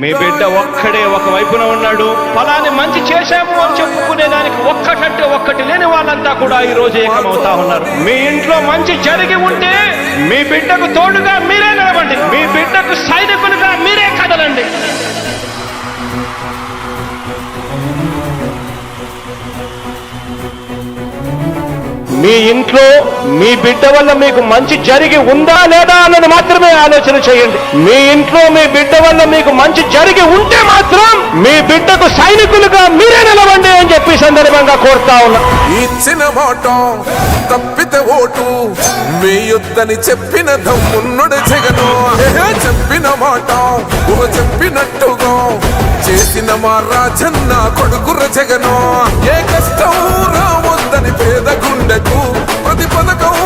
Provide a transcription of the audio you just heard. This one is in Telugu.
మీ బిడ్డ ఒక్కడే ఒక వైపున ఉన్నాడు. ఫలాన్ని మంచి చేశాము అని చెప్పుకునేదానికి ఒక్కటంటే ఒక్కటి లేని వాళ్ళంతా కూడా ఈ రోజు ఏకమవుతా ఉన్నారు. మీ ఇంట్లో మంచి జరిగి ఉంటే మీ బిడ్డకు తోడుగా మీరే నిలబండి, మీ బిడ్డకు సైనికులుగా మీరే కదలండి. మీ ఇంట్లో మీ బిడ్డ వల్ల మీకు మంచి జరిగి ఉందా లేదా అన్నది మాత్రమే ఆలోచన చేయండి. మీ ఇంట్లో మీ బిడ్డ వల్ల మీకు మంచి జరిగి ఉంటే మాత్రం మీ బిడ్డకు సైనికులుగా మీరే నిలవండి అని చెప్పి సందర్భంగా కోరుతా ఉన్నా. ఇచ్చిన మాట తప్పితే ఓటు వేయొద్దని చెప్పిన దమ్మున్నడు జగను. చెప్పిన మాట చెప్పినట్టుగా చేసిన మా రాజన్న కొడుకుర జగను. ఏ కష్టం రావద్దని పేద గుండెకు ప్రతి పథకం